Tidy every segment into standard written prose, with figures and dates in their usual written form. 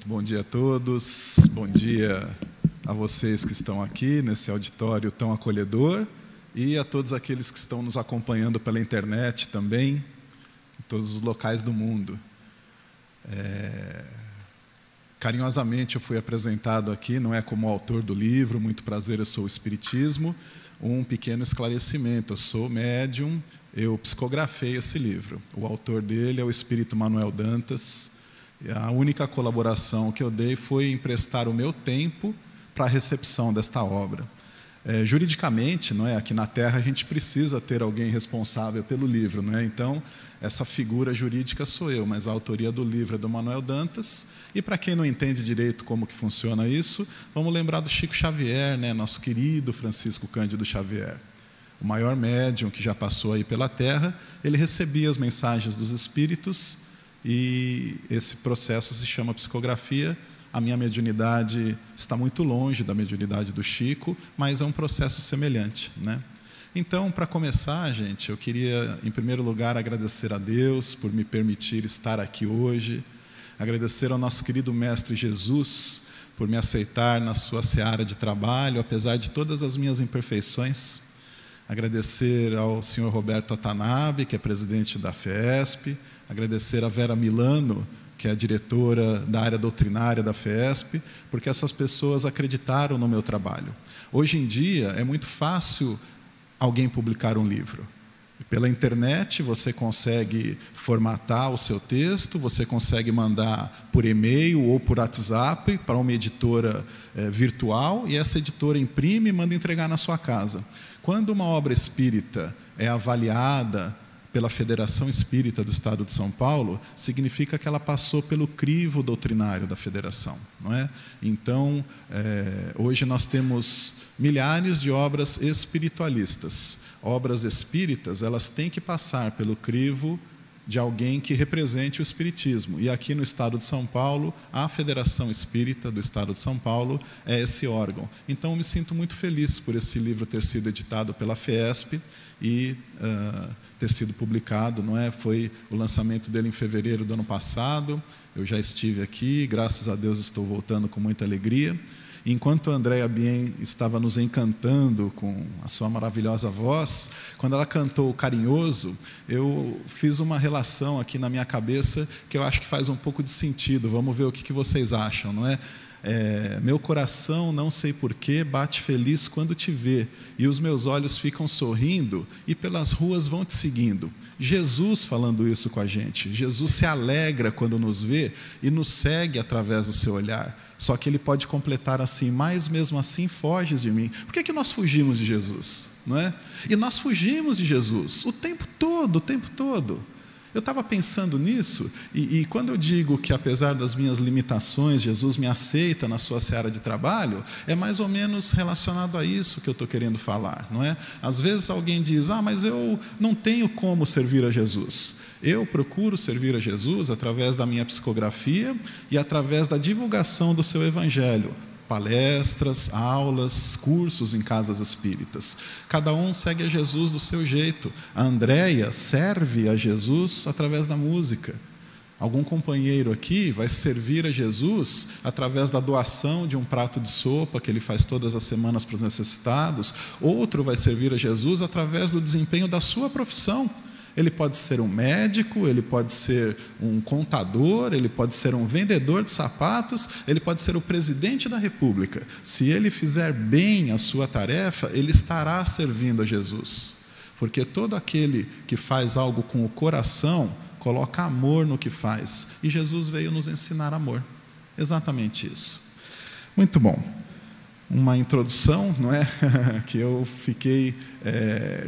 Muito bom dia a todos, bom dia a vocês que estão aqui nesse auditório tão acolhedor e a todos aqueles que estão nos acompanhando pela internet também, em todos os locais do mundo. Carinhosamente eu fui apresentado aqui, não é como autor do livro, muito prazer, eu sou o Espiritismo, um pequeno esclarecimento, eu sou médium, eu psicografei esse livro. O autor dele é o Espírito Manuel Dantas. A única colaboração que eu dei foi emprestar o meu tempo para a recepção desta obra. Juridicamente, não é? Aqui na Terra, a gente precisa ter alguém responsável pelo livro, não é? Então, essa figura jurídica sou eu, mas a autoria do livro é do Manuel Dantas. E, para quem não entende direito como que funciona isso, vamos lembrar do Chico Xavier, né? Nosso querido Francisco Cândido Xavier. O maior médium que já passou aí pela Terra, ele recebia as mensagens dos espíritos e esse processo se chama psicografia. A minha mediunidade está muito longe da mediunidade do Chico, mas é um processo semelhante, né? Então, para começar, gente, eu queria, em primeiro lugar, agradecer a Deus por me permitir estar aqui hoje, agradecer ao nosso querido Mestre Jesus por me aceitar na sua seara de trabalho, apesar de todas as minhas imperfeições, agradecer ao senhor Roberto Watanabe, que é presidente da FESP, agradecer a Vera Milano, que é a diretora da área doutrinária da FESP, porque essas pessoas acreditaram no meu trabalho. Hoje em dia, é muito fácil alguém publicar um livro. Pela internet, você consegue formatar o seu texto, você consegue mandar por e-mail ou por WhatsApp para uma editora virtual, e essa editora imprime e manda entregar na sua casa. Quando uma obra espírita é avaliada pela Federação Espírita do Estado de São Paulo, significa que ela passou pelo crivo doutrinário da Federação, não é? Então, hoje nós temos milhares de obras espiritualistas. Obras espíritas, elas têm que passar pelo crivo de alguém que represente o Espiritismo. E aqui no Estado de São Paulo, a Federação Espírita do Estado de São Paulo é esse órgão. Então, eu me sinto muito feliz por esse livro ter sido editado pela FESP e ter sido publicado, não é? Foi o lançamento dele em fevereiro do ano passado. Eu já estive aqui, graças a Deus estou voltando com muita alegria. Enquanto a Andréa Bien estava nos encantando com a sua maravilhosa voz, quando ela cantou o Carinhoso, eu fiz uma relação aqui na minha cabeça que eu acho que faz um pouco de sentido. Vamos ver o que vocês acham, não é? Meu coração, não sei porquê, bate feliz quando te vê, e os meus olhos ficam sorrindo, e pelas ruas vão te seguindo. Jesus falando isso com a gente. Jesus se alegra quando nos vê e nos segue através do seu olhar. Só que ele pode completar assim: mas mesmo assim foges de mim. Por que nós fugimos de Jesus? Não é? E nós fugimos de Jesus o tempo todo, o tempo todo. Eu estava pensando nisso, e quando eu digo que, apesar das minhas limitações, Jesus me aceita na sua seara de trabalho, é mais ou menos relacionado a isso que eu estou querendo falar, não é? Às vezes alguém diz: mas eu não tenho como servir a Jesus. Eu procuro servir a Jesus através da minha psicografia e através da divulgação do seu evangelho. Palestras, aulas, cursos em casas espíritas. Cada um segue a Jesus do seu jeito. A Andréia serve a Jesus através da música. Algum companheiro aqui vai servir a Jesus através da doação de um prato de sopa que ele faz todas as semanas para os necessitados. Outro vai servir a Jesus através do desempenho da sua profissão. Ele pode ser um médico, ele pode ser um contador, ele pode ser um vendedor de sapatos, ele pode ser o presidente da República. Se ele fizer bem a sua tarefa, ele estará servindo a Jesus. Porque todo aquele que faz algo com o coração, coloca amor no que faz. E Jesus veio nos ensinar amor. Exatamente isso. Muito bom. Uma introdução, não é? Que eu fiquei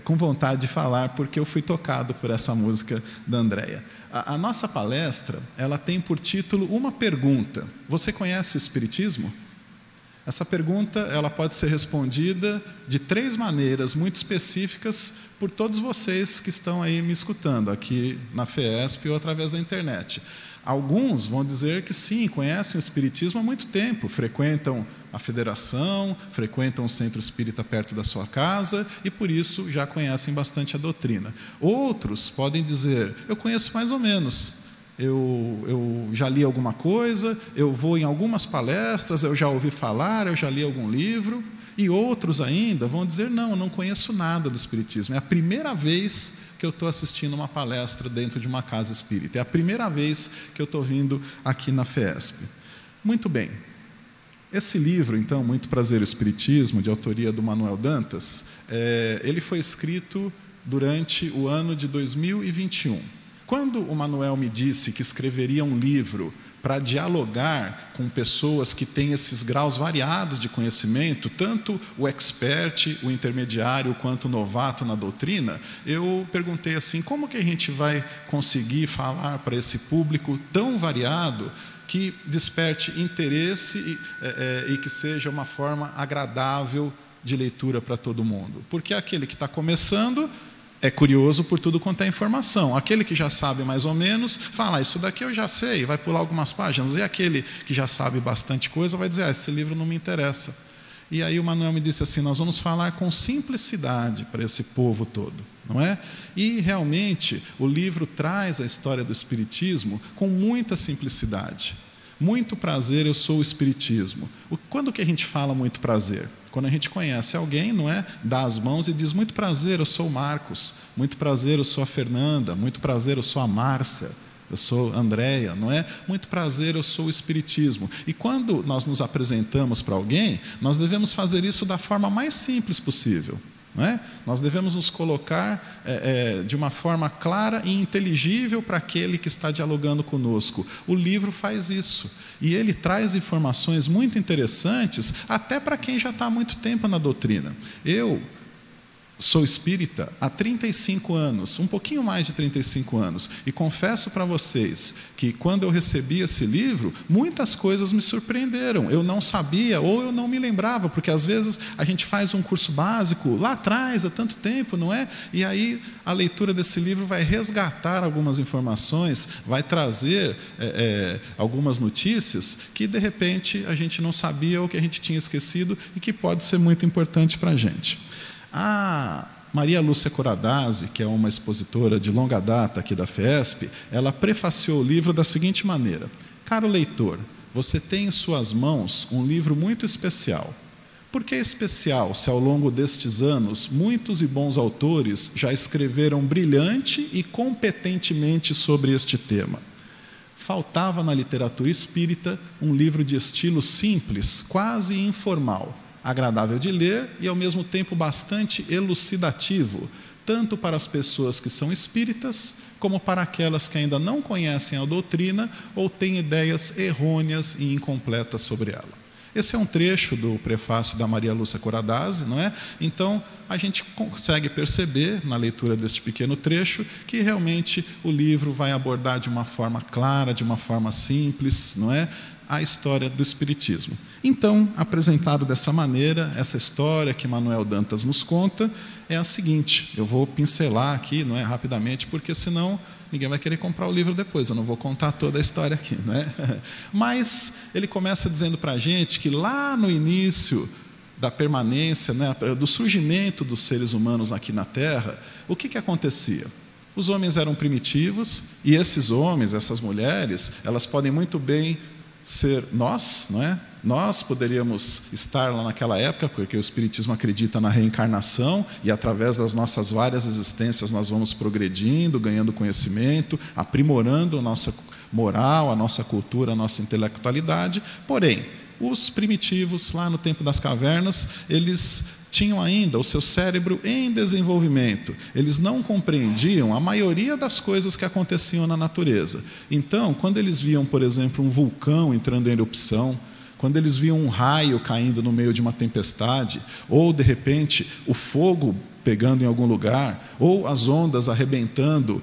com vontade de falar, porque eu fui tocado por essa música da Andréia. A nossa palestra, ela tem por título uma pergunta: você conhece o Espiritismo? Essa pergunta, ela pode ser respondida de 3 maneiras muito específicas por todos vocês que estão aí me escutando, aqui na FESP ou através da internet. Alguns vão dizer que sim, conhecem o Espiritismo há muito tempo, frequentam a Federação, frequentam o Centro Espírita perto da sua casa e, por isso, já conhecem bastante a doutrina. Outros podem dizer: eu conheço mais ou menos, eu já li alguma coisa, eu vou em algumas palestras, eu já ouvi falar, eu já li algum livro. E outros ainda vão dizer, não, eu não conheço nada do Espiritismo. É a primeira vez que eu estou assistindo uma palestra dentro de uma casa espírita. É a primeira vez que eu estou vindo aqui na FESP. Muito bem. Esse livro, então, Muito Prazer o Espiritismo, de autoria do Manuel Dantas, ele foi escrito durante o ano de 2021. Quando o Manuel me disse que escreveria um livro para dialogar com pessoas que têm esses graus variados de conhecimento, tanto o expert, o intermediário, quanto o novato na doutrina, eu perguntei assim, como que a gente vai conseguir falar para esse público tão variado que desperte interesse e que seja uma forma agradável de leitura para todo mundo? Porque aquele que está começando é curioso por tudo quanto é informação. Aquele que já sabe mais ou menos, fala, isso daqui eu já sei, vai pular algumas páginas. E aquele que já sabe bastante coisa vai dizer, esse livro não me interessa. E aí o Manuel me disse assim, nós vamos falar com simplicidade para esse povo todo, não é? E realmente o livro traz a história do Espiritismo com muita simplicidade. Muito prazer, eu sou o Espiritismo. Quando que a gente fala muito prazer? Quando a gente conhece alguém, não é? Dá as mãos e diz, muito prazer, eu sou o Marcos, muito prazer, eu sou a Fernanda, muito prazer, eu sou a Márcia, eu sou a Andréia, não é? Muito prazer, eu sou o Espiritismo. E quando nós nos apresentamos para alguém, nós devemos fazer isso da forma mais simples possível. Não é? Nós devemos nos colocar de uma forma clara e inteligível para aquele que está dialogando conosco. O livro faz isso. E ele traz informações muito interessantes, até para quem já está há muito tempo na doutrina. Eu sou espírita há 35 anos, um pouquinho mais de 35 anos, e confesso para vocês que quando eu recebi esse livro, muitas coisas me surpreenderam. Eu não sabia ou eu não me lembrava, porque às vezes a gente faz um curso básico lá atrás, há tanto tempo, não é? E aí a leitura desse livro vai resgatar algumas informações, vai trazer algumas notícias que de repente a gente não sabia ou que a gente tinha esquecido e que pode ser muito importante para a gente. A Maria Lúcia Coradazzi, que é uma expositora de longa data aqui da FESP, ela prefaciou o livro da seguinte maneira: caro leitor, você tem em suas mãos um livro muito especial. Por que especial, se ao longo destes anos muitos e bons autores já escreveram brilhante e competentemente sobre este tema? Faltava na literatura espírita um livro de estilo simples, quase informal, agradável de ler e, ao mesmo tempo, bastante elucidativo, tanto para as pessoas que são espíritas, como para aquelas que ainda não conhecem a doutrina ou têm ideias errôneas e incompletas sobre ela. Esse é um trecho do prefácio da Maria Lúcia Coradazzi, não é? Então, a gente consegue perceber, na leitura deste pequeno trecho, que realmente o livro vai abordar de uma forma clara, de uma forma simples, não é? A história do Espiritismo. Então, apresentado dessa maneira, essa história que Manuel Dantas nos conta é a seguinte, eu vou pincelar aqui, não é, rapidamente, porque senão ninguém vai querer comprar o livro depois, eu não vou contar toda a história aqui, não é? Mas ele começa dizendo para a gente que lá no início da permanência, né, do surgimento dos seres humanos aqui na Terra, o que acontecia? Os homens eram primitivos e esses homens, essas mulheres, elas podem muito bem ser nós, não é? Nós poderíamos estar lá naquela época, porque o Espiritismo acredita na reencarnação e através das nossas várias existências nós vamos progredindo, ganhando conhecimento, aprimorando a nossa moral, a nossa cultura, a nossa intelectualidade. Porém, os primitivos, lá no tempo das cavernas, eles tinham ainda o seu cérebro em desenvolvimento. Eles não compreendiam a maioria das coisas que aconteciam na natureza. Então, quando eles viam, por exemplo, um vulcão entrando em erupção, quando eles viam um raio caindo no meio de uma tempestade, ou, de repente, o fogo pegando em algum lugar, ou as ondas arrebentando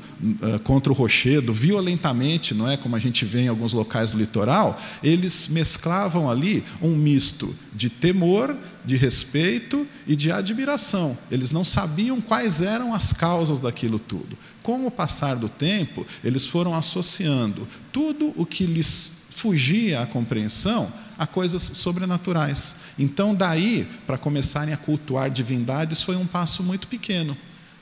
contra o rochedo violentamente, não é, como a gente vê em alguns locais do litoral, eles mesclavam ali um misto de temor, de respeito e de admiração. Eles não sabiam quais eram as causas daquilo tudo. Com o passar do tempo, eles foram associando tudo o que lhes fugia à compreensão a coisas sobrenaturais. Então, daí, para começarem a cultuar divindades, foi um passo muito pequeno.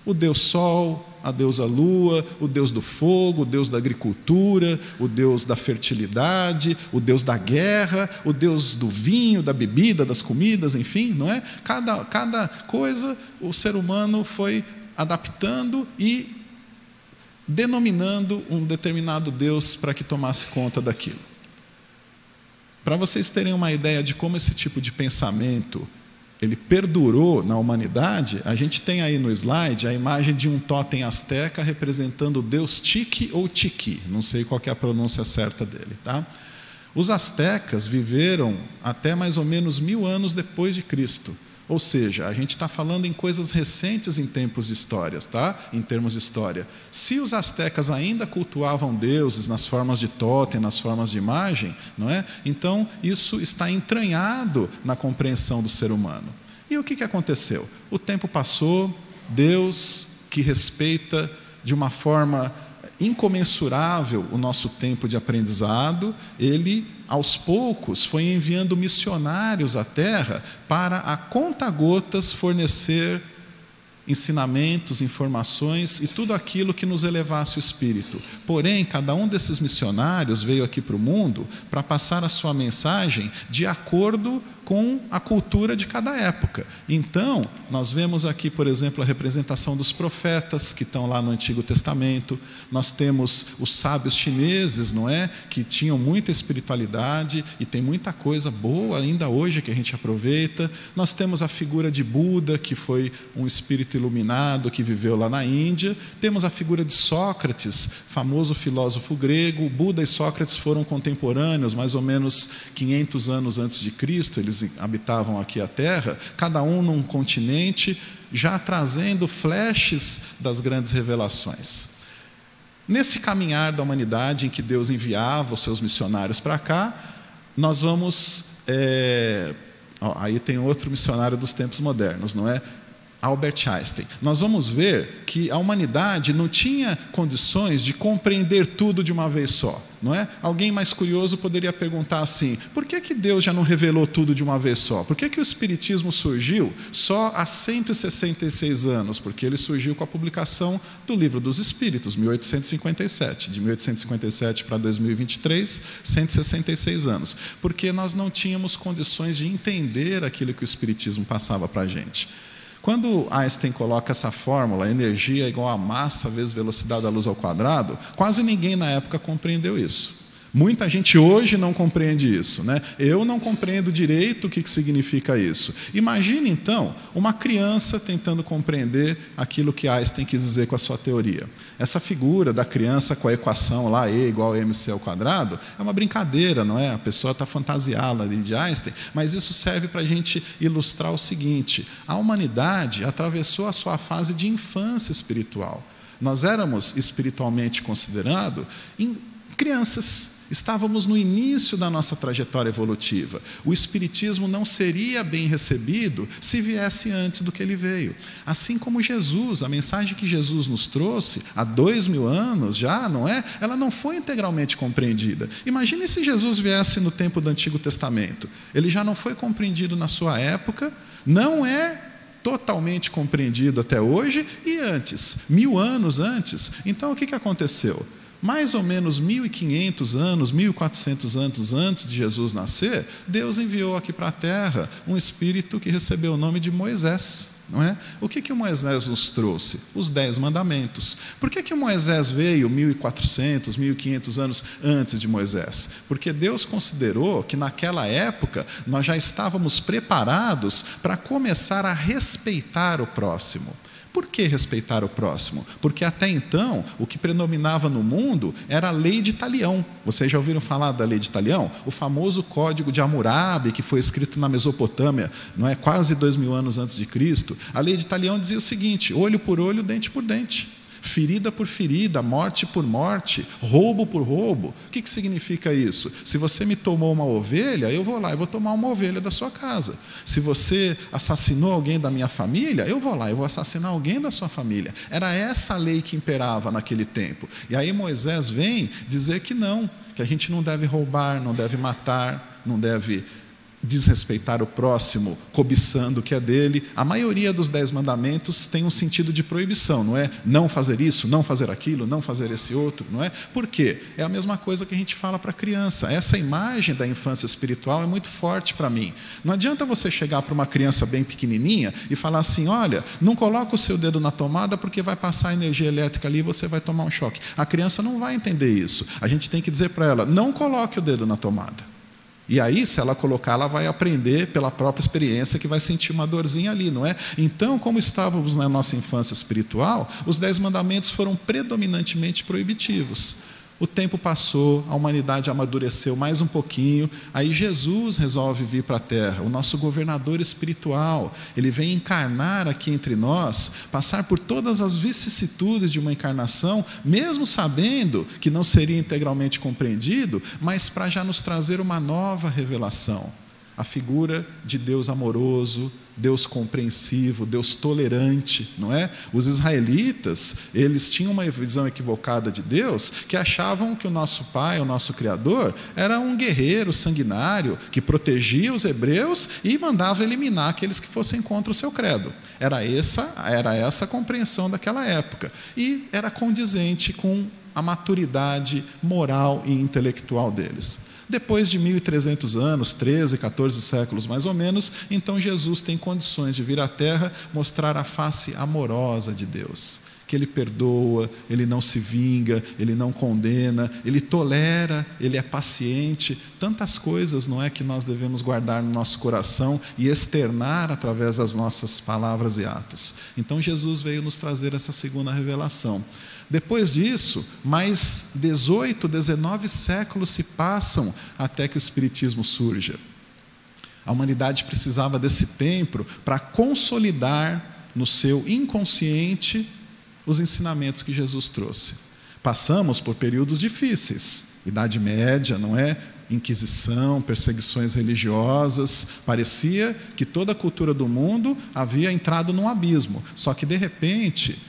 O Deus Sol, a deusa Lua, o Deus do fogo, o Deus da agricultura, o Deus da fertilidade, o Deus da guerra, o Deus do vinho, da bebida, das comidas, enfim, não é? Cada coisa o ser humano foi adaptando e denominando um determinado Deus para que tomasse conta daquilo. Para vocês terem uma ideia de como esse tipo de pensamento ele perdurou na humanidade, a gente tem aí no slide a imagem de um totem asteca representando o deus Tique ou Tiqui, não sei qual que é a pronúncia certa dele, tá? Os astecas viveram até mais ou menos 1000 anos depois de Cristo. Ou seja, a gente está falando em coisas recentes em tempos de histórias, tá? Em termos de história. Se os astecas ainda cultuavam deuses nas formas de totem, nas formas de imagem, não é? Então, isso está entranhado na compreensão do ser humano. E o que aconteceu? O tempo passou, Deus, que respeita de uma forma incomensurável o nosso tempo de aprendizado, ele, aos poucos, foi enviando missionários à Terra para, a conta-gotas, fornecer ensinamentos, informações e tudo aquilo que nos elevasse o espírito. Porém, cada um desses missionários veio aqui para o mundo para passar a sua mensagem de acordo com a cultura de cada época. Então, nós vemos aqui, por exemplo, a representação dos profetas que estão lá no Antigo Testamento. Nós temos os sábios chineses, não é? Que tinham muita espiritualidade e tem muita coisa boa ainda hoje que a gente aproveita. Nós temos a figura de Buda, que foi um espírito iluminado que viveu lá na Índia. Temos a figura de Sócrates, famoso filósofo grego. Buda e Sócrates foram contemporâneos, mais ou menos 500 anos antes de Cristo. Eles habitavam aqui a Terra, cada um num continente, já trazendo flashes das grandes revelações. Nesse caminhar da humanidade em que Deus enviava os seus missionários para cá, nós vamos... aí tem outro missionário dos tempos modernos, não é? Albert Einstein. Nós vamos ver que a humanidade não tinha condições de compreender tudo de uma vez só, não é? Alguém mais curioso poderia perguntar assim: por que Deus já não revelou tudo de uma vez só? Por que o Espiritismo surgiu só há 166 anos? Porque ele surgiu com a publicação do Livro dos Espíritos, 1857. De 1857 para 2023, 166 anos. Porque nós não tínhamos condições de entender aquilo que o Espiritismo passava para a gente. Quando Einstein coloca essa fórmula, energia é igual a massa vezes velocidade da luz ao quadrado, quase ninguém na época compreendeu isso. Muita gente hoje não compreende isso, né? Eu não compreendo direito o que significa isso. Imagine, então, uma criança tentando compreender aquilo que Einstein quis dizer com a sua teoria. Essa figura da criança com a equação lá, E igual a mc ao quadrado, é uma brincadeira, não é? A pessoa está fantasiada ali de Einstein, mas isso serve para a gente ilustrar o seguinte: a humanidade atravessou a sua fase de infância espiritual. Nós éramos espiritualmente considerados crianças. Estávamos no início da nossa trajetória evolutiva. O Espiritismo não seria bem recebido se viesse antes do que ele veio. Assim como Jesus, a mensagem que Jesus nos trouxe há 2000 anos já, não é? Ela não foi integralmente compreendida. Imagine se Jesus viesse no tempo do Antigo Testamento. Ele já não foi compreendido na sua época, não é totalmente compreendido até hoje e antes, 1000 anos antes. Então, o que aconteceu? Mais ou menos 1500 anos, 1400 anos antes de Jesus nascer, Deus enviou aqui para a Terra um espírito que recebeu o nome de Moisés, não é? O que o Moisés nos trouxe? Os 10 mandamentos. Por que o Moisés veio 1400, 1500 anos antes de Moisés? Porque Deus considerou que naquela época nós já estávamos preparados para começar a respeitar o próximo. Por que respeitar o próximo? Porque até então, o que predominava no mundo era a lei de Talião. Vocês já ouviram falar da lei de Talião? O famoso Código de Hammurabi, que foi escrito na Mesopotâmia, não é? Quase 2000 anos antes de Cristo. A lei de Talião dizia o seguinte: olho por olho, dente por dente. Ferida por ferida, morte por morte, roubo por roubo. O que significa isso? Se você me tomou uma ovelha, eu vou lá e vou tomar uma ovelha da sua casa. Se você assassinou alguém da minha família, eu vou lá e vou assassinar alguém da sua família. Era essa a lei que imperava naquele tempo. E aí Moisés vem dizer que não, que a gente não deve roubar, não deve matar, não deve desrespeitar o próximo, cobiçando o que é dele. A maioria dos 10 mandamentos tem um sentido de proibição, não é? Não fazer isso, não fazer aquilo, não fazer esse outro, não é? Por quê? É a mesma coisa que a gente fala para a criança. Essa imagem da infância espiritual é muito forte para mim. Não adianta você chegar para uma criança bem pequenininha e falar assim, olha, não coloca o seu dedo na tomada porque vai passar energia elétrica ali e você vai tomar um choque. A criança não vai entender isso. A gente tem que dizer para ela, não coloque o dedo na tomada. E aí, se ela colocar, ela vai aprender pela própria experiência que vai sentir uma dorzinha ali, não é? Então, como estávamos na nossa infância espiritual, os 10 mandamentos foram predominantemente proibitivos. O tempo passou, a humanidade amadureceu mais um pouquinho, aí Jesus resolve vir para a Terra, o nosso governador espiritual. Ele vem encarnar aqui entre nós, passar por todas as vicissitudes de uma encarnação, mesmo sabendo que não seria integralmente compreendido, mas para já nos trazer uma nova revelação. A figura de Deus amoroso, Deus compreensivo, Deus tolerante, não é? Os israelitas, eles tinham uma visão equivocada de Deus, que achavam que o nosso Pai, o nosso Criador, era um guerreiro sanguinário, que protegia os hebreus e mandava eliminar aqueles que fossem contra o seu credo. Era essa a compreensão daquela época. E era condizente com a maturidade moral e intelectual deles. Depois de 1.300 anos, 13, 14 séculos mais ou menos, então Jesus tem condições de vir à Terra mostrar a face amorosa de Deus, que Ele perdoa, Ele não se vinga, Ele não condena, Ele tolera, Ele é paciente. Tantas coisas, não é, que nós devemos guardar no nosso coração e externar através das nossas palavras e atos. Então Jesus veio nos trazer essa segunda revelação. Depois disso, mais 18, 19 séculos se passam até que o Espiritismo surja. A humanidade precisava desse tempo para consolidar no seu inconsciente os ensinamentos que Jesus trouxe. Passamos por períodos difíceis, Idade Média, não é? Inquisição, perseguições religiosas, parecia que toda a cultura do mundo havia entrado num abismo, só que de repente,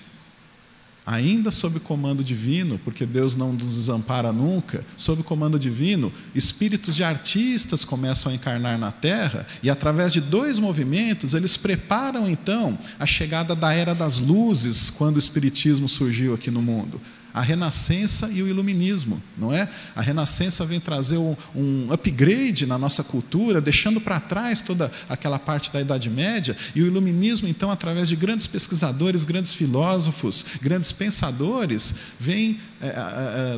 ainda sob comando divino, porque Deus não nos desampara nunca, sob comando divino, espíritos de artistas começam a encarnar na Terra e, através de 2 movimentos, eles preparam, então, a chegada da Era das Luzes, quando o Espiritismo surgiu aqui no mundo. A Renascença e o Iluminismo, não é? A Renascença vem trazer um upgrade na nossa cultura, deixando para trás toda aquela parte da Idade Média, e o Iluminismo, então, através de grandes pesquisadores, grandes filósofos, grandes pensadores, vem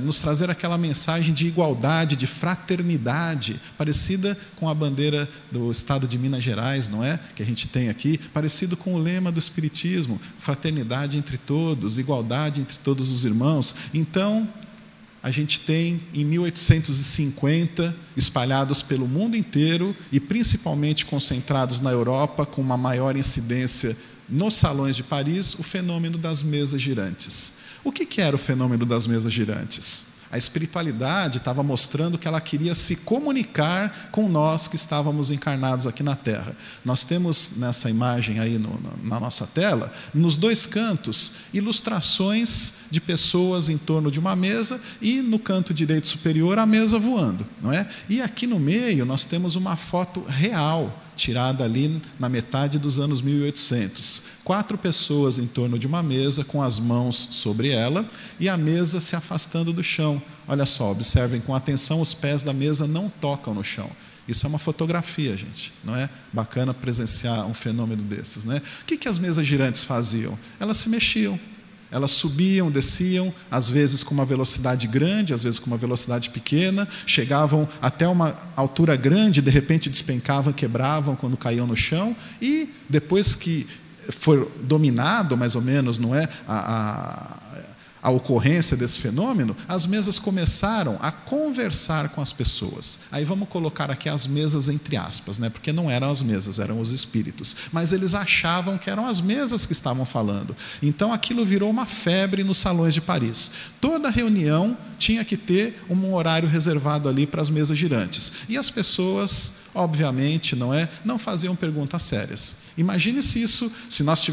nos trazer aquela mensagem de igualdade, de fraternidade, parecida com a bandeira do Estado de Minas Gerais, não é? Que a gente tem aqui, parecido com o lema do Espiritismo, fraternidade entre todos, igualdade entre todos os irmãos. Então, a gente tem, em 1850, espalhados pelo mundo inteiro e principalmente concentrados na Europa, com uma maior incidência nos salões de Paris, o fenômeno das mesas girantes. O que era o fenômeno das mesas girantes? A espiritualidade estava mostrando que ela queria se comunicar com nós que estávamos encarnados aqui na Terra. Nós temos nessa imagem aí na nossa tela, nos 2 cantos, ilustrações de pessoas em torno de uma mesa e no canto direito superior a mesa voando, não é? E aqui no meio nós temos uma foto real, tirada ali na metade dos anos 1800. 4 pessoas em torno de uma mesa, com as mãos sobre ela, e a mesa se afastando do chão. Olha só, observem com atenção, os pés da mesa não tocam no chão. Isso é uma fotografia, gente, não é? Bacana presenciar um fenômeno desses, né? O que as mesas girantes faziam? Elas se mexiam. Elas subiam, desciam, às vezes com uma velocidade grande, às vezes com uma velocidade pequena, chegavam até uma altura grande, de repente despencavam, quebravam quando caíam no chão, e depois que foi dominado, mais ou menos, não é, a ocorrência desse fenômeno, as mesas começaram a conversar com as pessoas. Aí vamos colocar aqui as mesas entre aspas, né? Porque não eram as mesas, eram os espíritos. Mas eles achavam que eram as mesas que estavam falando. Então aquilo virou uma febre nos salões de Paris. Toda reunião tinha que ter um horário reservado ali para as mesas girantes. E as pessoas, obviamente, não faziam perguntas sérias. Imagine se nós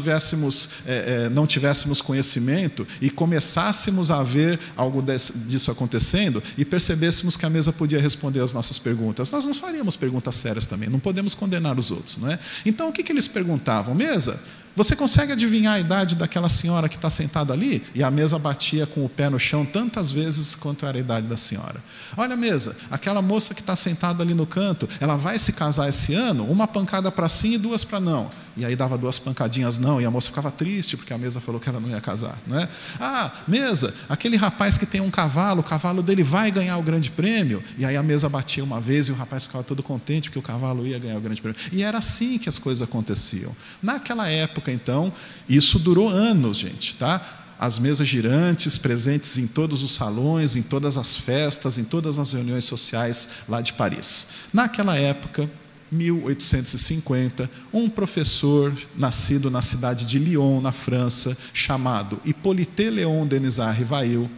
não tivéssemos conhecimento e começássemos começássemos a ver algo disso acontecendo e percebêssemos que a mesa podia responder às nossas perguntas, nós não faríamos perguntas sérias também, não podemos condenar os outros, não é? Então, o que eles perguntavam? Mesa, você consegue adivinhar a idade daquela senhora que está sentada ali? E a mesa batia com o pé no chão tantas vezes quanto era a idade da senhora. Olha, mesa, aquela moça que está sentada ali no canto, ela vai se casar esse ano? Uma pancada para sim e 2 para não. E aí dava 2 pancadinhas não, e a moça ficava triste porque a mesa falou que ela não ia casar, não é? Ah, mesa, aquele rapaz que tem um cavalo, o cavalo dele vai ganhar o grande prêmio. E aí a mesa batia uma vez e o rapaz ficava todo contente porque o cavalo ia ganhar o grande prêmio. E era assim que as coisas aconteciam. Naquela época, então, isso durou anos, gente, tá? As mesas girantes presentes em todos os salões, em todas as festas, em todas as reuniões sociais lá de Paris. Naquela época, 1850, um professor nascido na cidade de Lyon, na França, chamado Hippolyte Léon Denisard Rivail,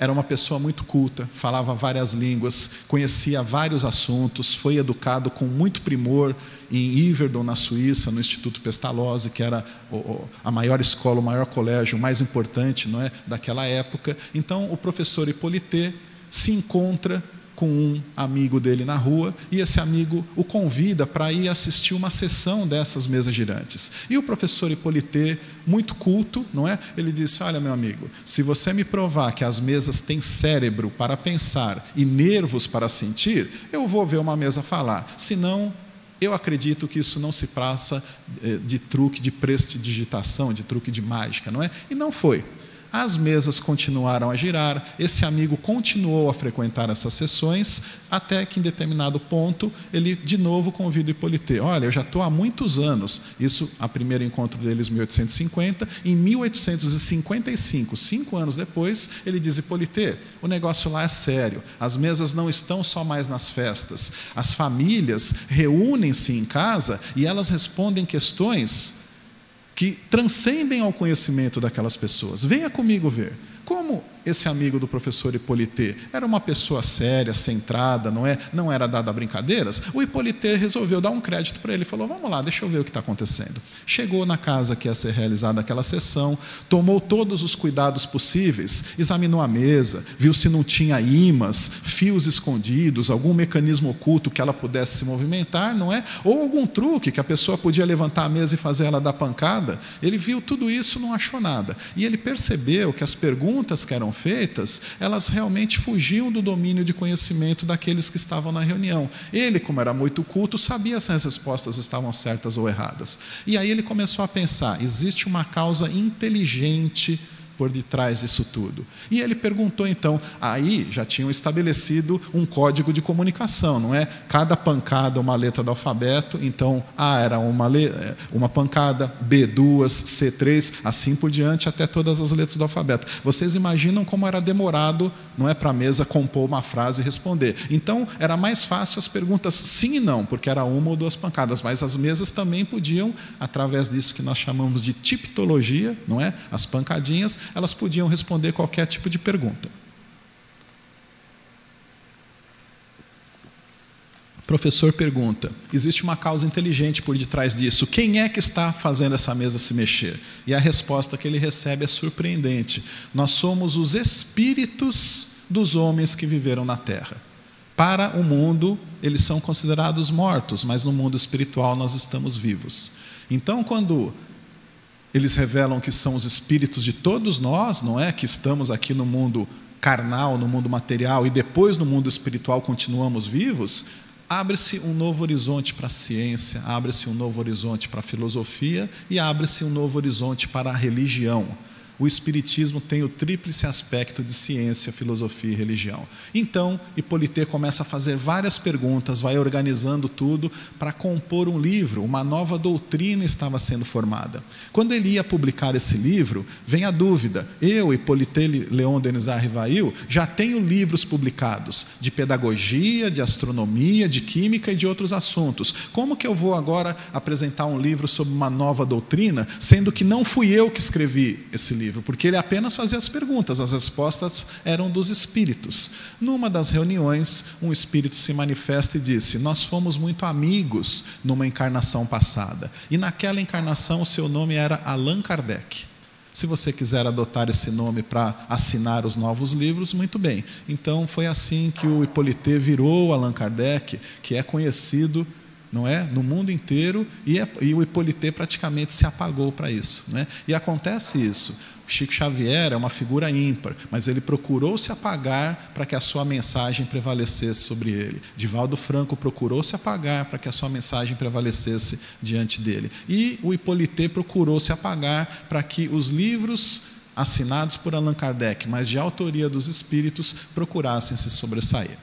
era uma pessoa muito culta, falava várias línguas, conhecia vários assuntos, foi educado com muito primor em Yverdon, na Suíça, no Instituto Pestalozzi, que era a maior escola, o maior colégio, o mais importante, não é, daquela época. Então, o professor Hippolyte se encontra com um amigo dele na rua, e esse amigo o convida para ir assistir uma sessão dessas mesas girantes. E o professor Hippolyte, muito culto, não é? Ele disse: olha, meu amigo, se você me provar que as mesas têm cérebro para pensar e nervos para sentir, eu vou ver uma mesa falar. Senão, eu acredito que isso não se passa de truque de prestidigitação, de truque de mágica, não é? E não foi. As mesas continuaram a girar, esse amigo continuou a frequentar essas sessões, até que, em determinado ponto, ele de novo convida o Hippolyte. Olha, eu já estou há muitos anos, isso, a primeiro encontro deles em 1850, em 1855, 5 anos depois, ele diz: Hippolyte, o negócio lá é sério, as mesas não estão só mais nas festas, as famílias reúnem-se em casa e elas respondem questões que transcendem ao conhecimento daquelas pessoas. Venha comigo ver. Como esse amigo do professor Hippolyte era uma pessoa séria, centrada, não era dado a brincadeiras, o Hippolyte resolveu dar um crédito para ele. Falou: vamos lá, deixa eu ver o que está acontecendo. Chegou na casa que ia ser realizada aquela sessão, tomou todos os cuidados possíveis, examinou a mesa, viu se não tinha ímãs, fios escondidos, algum mecanismo oculto que ela pudesse se movimentar, não é? Ou algum truque que a pessoa podia levantar a mesa e fazer ela dar pancada. Ele viu tudo isso, não achou nada. E ele percebeu que as perguntas que eram feitas, elas realmente fugiam do domínio de conhecimento daqueles que estavam na reunião. Ele, como era muito culto, sabia se as respostas estavam certas ou erradas. E aí ele começou a pensar: existe uma causa inteligente por detrás disso tudo. E ele perguntou, então, aí já tinham estabelecido um código de comunicação, não é? Cada pancada uma letra do alfabeto, então A era uma pancada, B 2, C 3, assim por diante, até todas as letras do alfabeto. Vocês imaginam como era demorado, não é, para a mesa compor uma frase e responder. Então, era mais fácil as perguntas sim e não, porque era uma ou 2 pancadas, mas as mesas também podiam, através disso que nós chamamos de tipologia, não é? As pancadinhas, elas podiam responder qualquer tipo de pergunta. O professor pergunta: existe uma causa inteligente por detrás disso? Quem é que está fazendo essa mesa se mexer? E a resposta que ele recebe é surpreendente: nós somos os espíritos dos homens que viveram na Terra. Para o mundo, eles são considerados mortos, mas no mundo espiritual nós estamos vivos. Então, quando eles revelam que são os espíritos de todos nós, não é? Que estamos aqui no mundo carnal, no mundo material, e depois no mundo espiritual continuamos vivos, abre-se um novo horizonte para a ciência, abre-se um novo horizonte para a filosofia e abre-se um novo horizonte para a religião. O Espiritismo tem o tríplice aspecto de ciência, filosofia e religião. Então, Hippolyte começa a fazer várias perguntas, vai organizando tudo para compor um livro. Uma nova doutrina estava sendo formada. Quando ele ia publicar esse livro, vem a dúvida: eu, Hippolyte Léon Denisard Rivail, já tenho livros publicados de pedagogia, de astronomia, de química e de outros assuntos. Como que eu vou agora apresentar um livro sobre uma nova doutrina, sendo que não fui eu que escrevi esse livro? Porque ele apenas fazia as perguntas, as respostas eram dos espíritos. Numa das reuniões, um espírito se manifesta e disse: nós fomos muito amigos numa encarnação passada, e naquela encarnação o seu nome era Allan Kardec. Se você quiser adotar esse nome para assinar os novos livros, muito bem. Então, foi assim que o Hippolyte virou Allan Kardec, que é conhecido, não é, no mundo inteiro, e o Hippolyte praticamente se apagou para isso, né? E acontece isso. Chico Xavier é uma figura ímpar, mas ele procurou se apagar para que a sua mensagem prevalecesse sobre ele. Divaldo Franco procurou se apagar para que a sua mensagem prevalecesse diante dele. E o Hippolyte procurou se apagar para que os livros assinados por Allan Kardec, mas de autoria dos espíritos, procurassem se sobressair.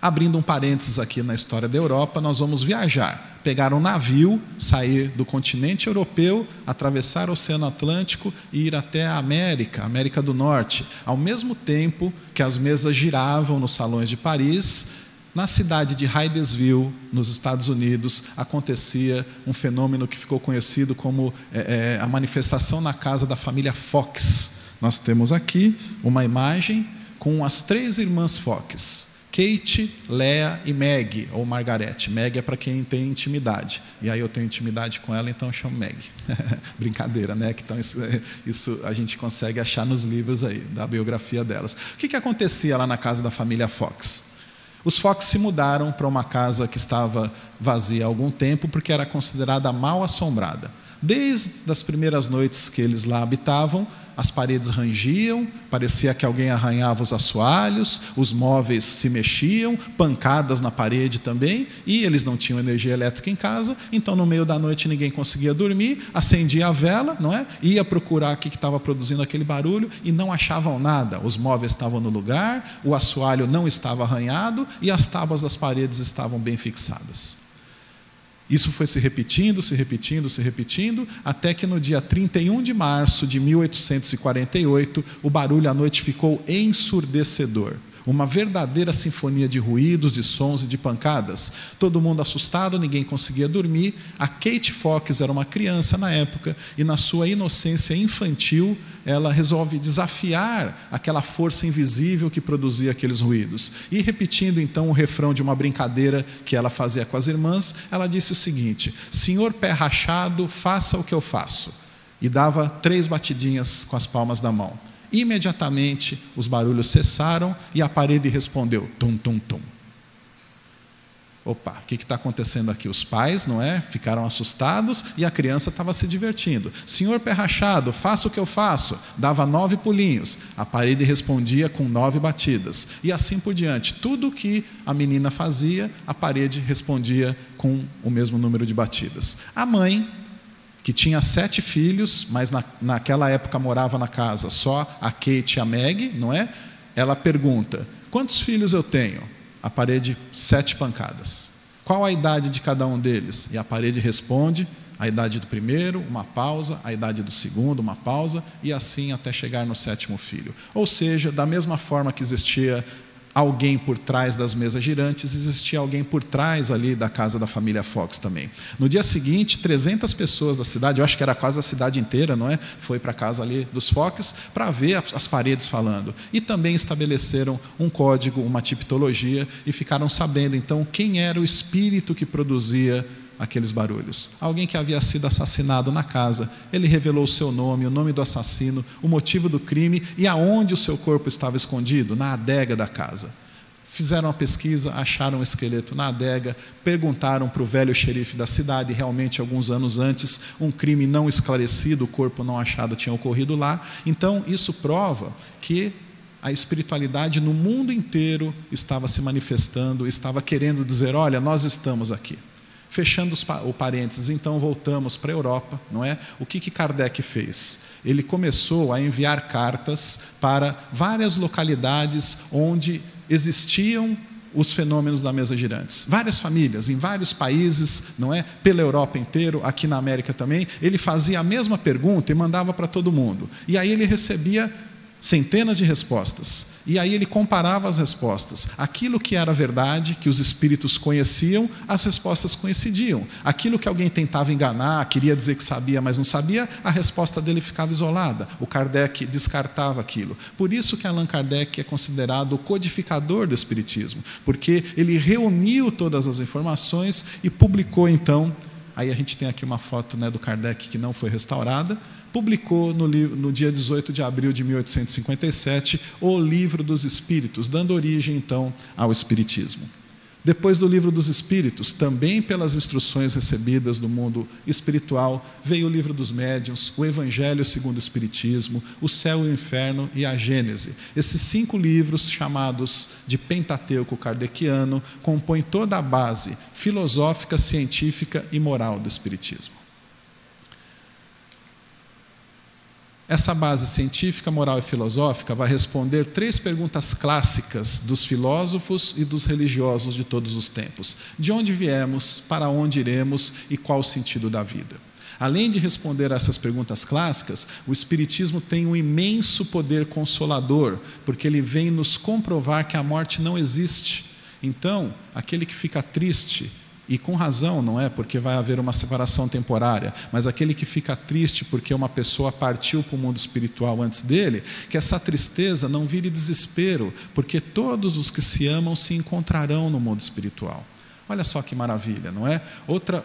Abrindo um parênteses aqui na história da Europa, nós vamos viajar, pegar um navio, sair do continente europeu, atravessar o Oceano Atlântico e ir até a América do Norte. Ao mesmo tempo que as mesas giravam nos salões de Paris, na cidade de Hydesville, nos Estados Unidos, acontecia um fenômeno que ficou conhecido como a manifestação na casa da família Fox. Nós temos aqui uma imagem com as 3 irmãs Fox: Kate, Leah e Meg, ou Margarete. Meg é para quem tem intimidade. E aí eu tenho intimidade com ela, então eu chamo Meg. Brincadeira, né? Então isso a gente consegue achar nos livros aí, da biografia delas. O que acontecia lá na casa da família Fox? Os Fox se mudaram para uma casa que estava vazia há algum tempo, porque era considerada mal assombrada. Desde as primeiras noites que eles lá habitavam, as paredes rangiam, parecia que alguém arranhava os assoalhos, os móveis se mexiam, pancadas na parede também, e eles não tinham energia elétrica em casa, então no meio da noite ninguém conseguia dormir, acendia a vela, não é? Ia procurar o que estava produzindo aquele barulho e não achavam nada. Os móveis estavam no lugar, o assoalho não estava arranhado e as tábuas das paredes estavam bem fixadas. Isso foi se repetindo, até que no dia 31 de março de 1848, o barulho à noite ficou ensurdecedor. Uma verdadeira sinfonia de ruídos, de sons e de pancadas. Todo mundo assustado, ninguém conseguia dormir. A Kate Fox era uma criança na época e, na sua inocência infantil, ela resolve desafiar aquela força invisível que produzia aqueles ruídos. E, repetindo então o refrão de uma brincadeira que ela fazia com as irmãs, ela disse o seguinte: "Senhor pé rachado, faça o que eu faço." E dava 3 batidinhas com as palmas da mão. Imediatamente os barulhos cessaram e a parede respondeu: tum, tum, tum. Opa, o que está acontecendo aqui? Os pais, não é? Ficaram assustados e a criança estava se divertindo. "Senhor pé rachado, faça o que eu faço." Dava 9 pulinhos. A parede respondia com 9 batidas. E assim por diante. Tudo que a menina fazia, a parede respondia com o mesmo número de batidas. A mãe, que tinha 7 filhos, mas naquela época morava na casa só a Kate e a Meg, não é? Ela pergunta: "Quantos filhos eu tenho?" A parede, 7 pancadas. "Qual a idade de cada um deles?" E a parede responde: a idade do primeiro, uma pausa, a idade do segundo, uma pausa, e assim até chegar no 7º filho. Ou seja, da mesma forma que existia alguém por trás das mesas girantes, existia alguém por trás ali da casa da família Fox também. No dia seguinte, 300 pessoas da cidade, eu acho que era quase a cidade inteira, não é? Foi para a casa ali dos Fox para ver as paredes falando. E também estabeleceram um código, uma tipologia, e ficaram sabendo então quem era o espírito que produzia aqueles barulhos. Alguém que havia sido assassinado na casa. Ele revelou o seu nome, o nome do assassino, o motivo do crime e aonde o seu corpo estava escondido, na adega da casa. Fizeram a pesquisa, acharam o esqueleto na adega, perguntaram para o velho xerife da cidade, realmente alguns anos antes, um crime não esclarecido, o corpo não achado tinha ocorrido lá. Então, isso prova que a espiritualidade no mundo inteiro estava se manifestando, estava querendo dizer: olha, nós estamos aqui. Fechando o parênteses, então voltamos para a Europa, não é? O que Kardec fez? Ele começou a enviar cartas para várias localidades onde existiam os fenômenos da mesa girantes. Várias famílias, em vários países, não é? Pela Europa inteira, aqui na América também. Ele fazia a mesma pergunta e mandava para todo mundo. E aí ele recebia centenas de respostas. E aí ele comparava as respostas. Aquilo que era verdade, que os espíritos conheciam, as respostas coincidiam. Aquilo que alguém tentava enganar, queria dizer que sabia, mas não sabia, a resposta dele ficava isolada. O Kardec descartava aquilo. Por isso que Allan Kardec é considerado o codificador do espiritismo, porque ele reuniu todas as informações e publicou, então, aí a gente tem aqui uma foto, né, do Kardec que não foi restaurada, publicou no dia 18 de abril de 1857 o Livro dos Espíritos, dando origem então ao Espiritismo. Depois do Livro dos Espíritos, também pelas instruções recebidas do mundo espiritual, veio o Livro dos Médiuns, o Evangelho segundo o Espiritismo, o Céu e o Inferno e a Gênese. Esses 5 livros, chamados de Pentateuco Kardeciano, compõem toda a base filosófica, científica e moral do Espiritismo. Essa base científica, moral e filosófica vai responder 3 perguntas clássicas dos filósofos e dos religiosos de todos os tempos. De onde viemos, para onde iremos e qual o sentido da vida? Além de responder a essas perguntas clássicas, o Espiritismo tem um imenso poder consolador, porque ele vem nos comprovar que a morte não existe. Então, aquele que fica triste, e com razão, não é? Porque vai haver uma separação temporária, mas aquele que fica triste porque uma pessoa partiu para o mundo espiritual antes dele, que essa tristeza não vire desespero, porque todos os que se amam se encontrarão no mundo espiritual. Olha só que maravilha, não é? Outra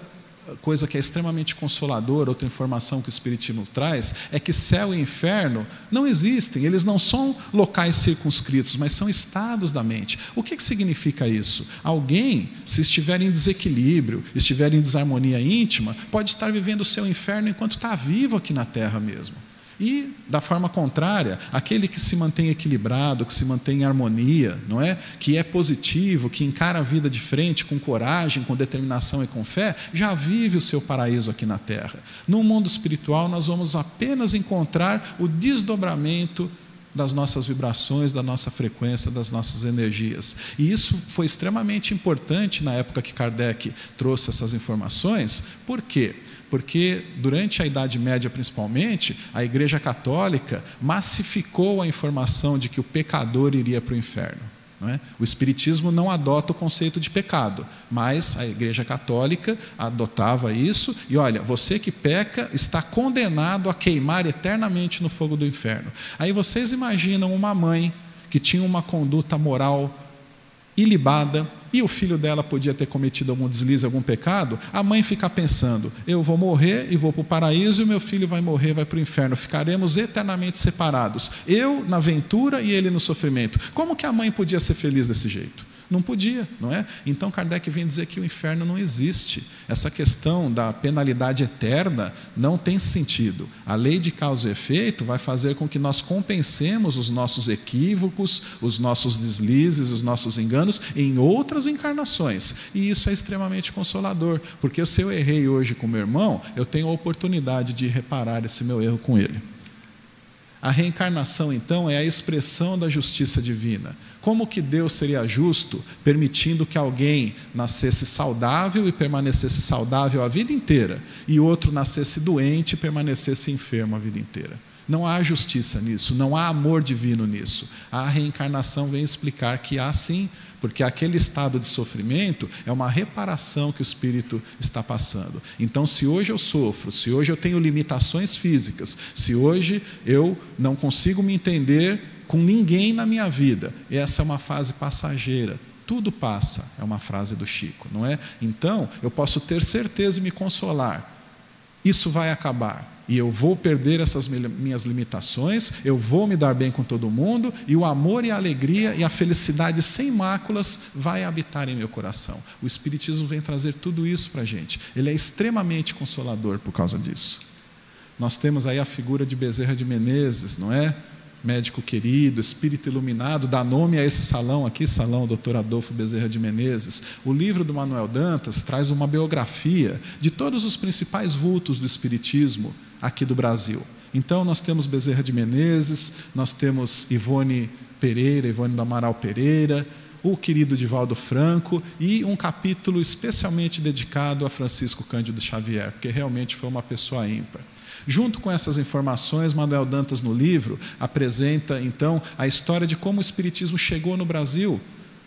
coisa que é extremamente consoladora, outra informação que o Espiritismo traz, é que céu e inferno não existem, eles não são locais circunscritos, mas são estados da mente. O que significa isso? Alguém, se estiver em desequilíbrio, estiver em desarmonia íntima, pode estar vivendo o seu inferno enquanto está vivo aqui na Terra mesmo. E, da forma contrária, aquele que se mantém equilibrado, que se mantém em harmonia, não é? Que é positivo, que encara a vida de frente com coragem, com determinação e com fé, já vive o seu paraíso aqui na Terra. No mundo espiritual, nós vamos apenas encontrar o desdobramento das nossas vibrações, da nossa frequência, das nossas energias. E isso foi extremamente importante na época que Kardec trouxe essas informações. Por quê? Porque durante a Idade Média, principalmente, a Igreja Católica massificou a informação de que o pecador iria para o inferno. Não é? O Espiritismo não adota o conceito de pecado, mas a Igreja Católica adotava isso, e olha, você que peca está condenado a queimar eternamente no fogo do inferno. Aí vocês imaginam uma mãe que tinha uma conduta moral ilibada, e o filho dela podia ter cometido algum deslize, algum pecado, a mãe fica pensando, eu vou morrer e vou para o paraíso, e o meu filho vai morrer, vai para o inferno, ficaremos eternamente separados, eu na ventura e ele no sofrimento. Como que a mãe podia ser feliz desse jeito? Não podia, não é? Então Kardec vem dizer que o inferno não existe. Essa questão da penalidade eterna não tem sentido. A lei de causa e efeito vai fazer com que nós compensemos os nossos equívocos, os nossos deslizes, os nossos enganos em outras encarnações. E isso é extremamente consolador, porque se eu errei hoje com meu irmão, eu tenho a oportunidade de reparar esse meu erro com ele. A reencarnação, então, é a expressão da justiça divina. Como que Deus seria justo, permitindo que alguém nascesse saudável e permanecesse saudável a vida inteira, e outro nascesse doente e permanecesse enfermo a vida inteira? Não há justiça nisso, não há amor divino nisso. A reencarnação vem explicar que há sim, porque aquele estado de sofrimento é uma reparação que o espírito está passando. Então, se hoje eu sofro, se hoje eu tenho limitações físicas, se hoje eu não consigo me entender com ninguém na minha vida, essa é uma fase passageira. Tudo passa, é uma frase do Chico, não é? Então, eu posso ter certeza e me consolar. Isso vai acabar. E eu vou perder essas minhas limitações, eu vou me dar bem com todo mundo, e o amor e a alegria e a felicidade sem máculas vai habitar em meu coração. O Espiritismo vem trazer tudo isso para a gente. Ele é extremamente consolador por causa disso. Nós temos aí a figura de Bezerra de Menezes, não é? Médico querido, espírito iluminado, dá nome a esse salão aqui, Salão Dr. Adolfo Bezerra de Menezes. O livro do Manuel Dantas traz uma biografia de todos os principais vultos do espiritismo aqui do Brasil. Então nós temos Bezerra de Menezes, nós temos Ivone Pereira, Ivone do Amaral Pereira, o querido Divaldo Franco, e um capítulo especialmente dedicado a Francisco Cândido Xavier, porque realmente foi uma pessoa ímpar. Junto com essas informações, Manuel Dantas, no livro, apresenta, então, a história de como o Espiritismo chegou no Brasil,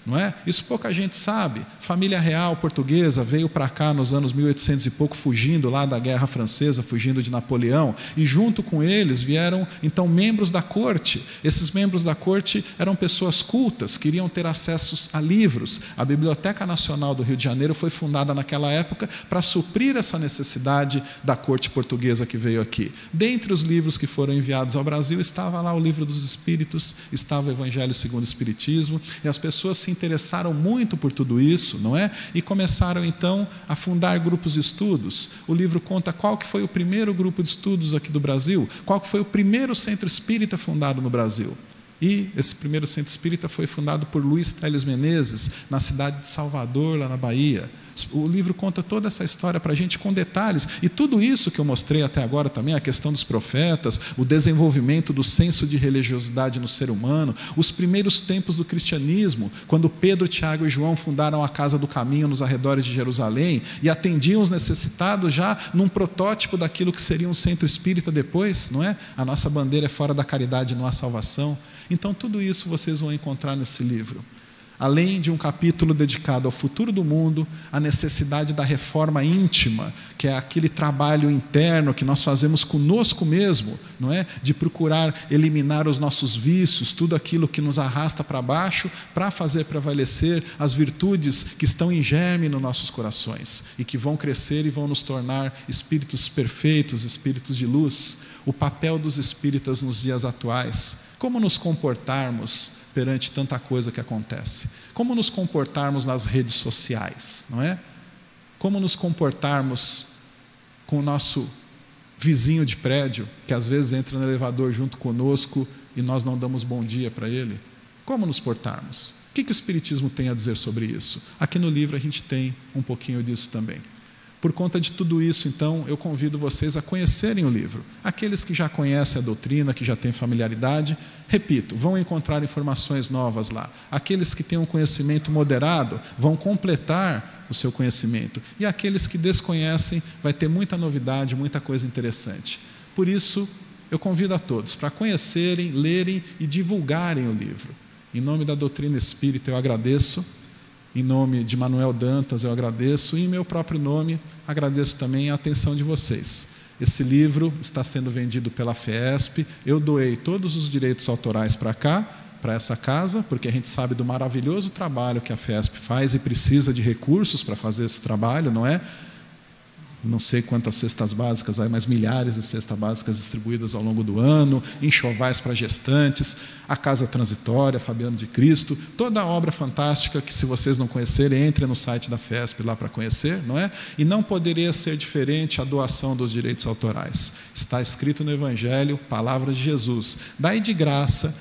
não é? Isso pouca gente sabe. Família real portuguesa veio para cá nos anos 1800 e pouco, fugindo lá da Guerra Francesa, fugindo de Napoleão, e junto com eles vieram, então, membros da corte. Esses membros da corte eram pessoas cultas, queriam ter acessos a livros. A Biblioteca Nacional do Rio de Janeiro foi fundada naquela época para suprir essa necessidade da corte portuguesa que veio aqui. Dentre os livros que foram enviados ao Brasil, estava lá o Livro dos Espíritos, estava o Evangelho segundo o Espiritismo, e as pessoas se interessaram muito por tudo isso, não é? E começaram então a fundar grupos de estudos. O livro conta qual que foi o primeiro grupo de estudos aqui do Brasil, qual que foi o primeiro centro espírita fundado no Brasil. E esse primeiro centro espírita foi fundado por Luiz Teles Menezes, na cidade de Salvador, lá na Bahia. O livro conta toda essa história para a gente com detalhes. E tudo isso que eu mostrei até agora também, a questão dos profetas, o desenvolvimento do senso de religiosidade no ser humano, os primeiros tempos do cristianismo, quando Pedro, Tiago e João fundaram a Casa do Caminho nos arredores de Jerusalém e atendiam os necessitados já num protótipo daquilo que seria um centro espírita depois, não é? A nossa bandeira é fora da caridade, não há salvação. Então tudo isso vocês vão encontrar nesse livro. Além de um capítulo dedicado ao futuro do mundo, à necessidade da reforma íntima, que é aquele trabalho interno que nós fazemos conosco mesmo, não é? De procurar eliminar os nossos vícios, tudo aquilo que nos arrasta para baixo, para fazer prevalecer as virtudes que estão em germe nos nossos corações e que vão crescer e vão nos tornar espíritos perfeitos, espíritos de luz. O papel dos espíritas nos dias atuais. Como nos comportarmos perante tanta coisa que acontece? Como nos comportarmos nas redes sociais, não é? Como nos comportarmos com o nosso vizinho de prédio, que às vezes entra no elevador junto conosco e nós não damos bom dia para ele? Como nos portarmos? O que o Espiritismo tem a dizer sobre isso? Aqui no livro a gente tem um pouquinho disso também. Por conta de tudo isso, então, eu convido vocês a conhecerem o livro. Aqueles que já conhecem a doutrina, que já têm familiaridade, repito, vão encontrar informações novas lá. Aqueles que têm um conhecimento moderado vão completar o seu conhecimento. E aqueles que desconhecem, vai ter muita novidade, muita coisa interessante. Por isso, eu convido a todos para conhecerem, lerem e divulgarem o livro. Em nome da doutrina espírita, eu agradeço. Em nome de Manuel Dantas, eu agradeço, e em meu próprio nome, agradeço também a atenção de vocês. Esse livro está sendo vendido pela FESP, eu doei todos os direitos autorais para cá, para essa casa, porque a gente sabe do maravilhoso trabalho que a FESP faz e precisa de recursos para fazer esse trabalho, não é? Não sei quantas cestas básicas, mas milhares de cestas básicas distribuídas ao longo do ano, enxovais para gestantes, a Casa Transitória, Fabiano de Cristo, toda a obra fantástica que, se vocês não conhecerem, entrem no site da FESP lá para conhecer, não é? E não poderia ser diferente a doação dos direitos autorais. Está escrito no Evangelho, palavras de Jesus. Dai de graça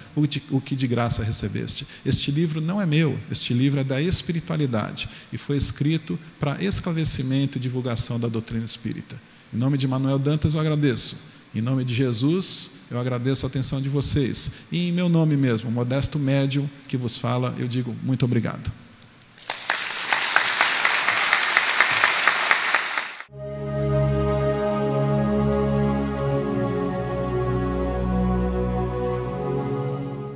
o que de graça recebeste. Este livro não é meu, este livro é da espiritualidade e foi escrito para esclarecimento e divulgação da doutrina espírita. Em nome de Manuel Dantas eu agradeço. Em nome de Jesus eu agradeço a atenção de vocês. E em meu nome mesmo, modesto médium que vos fala, eu digo muito obrigado.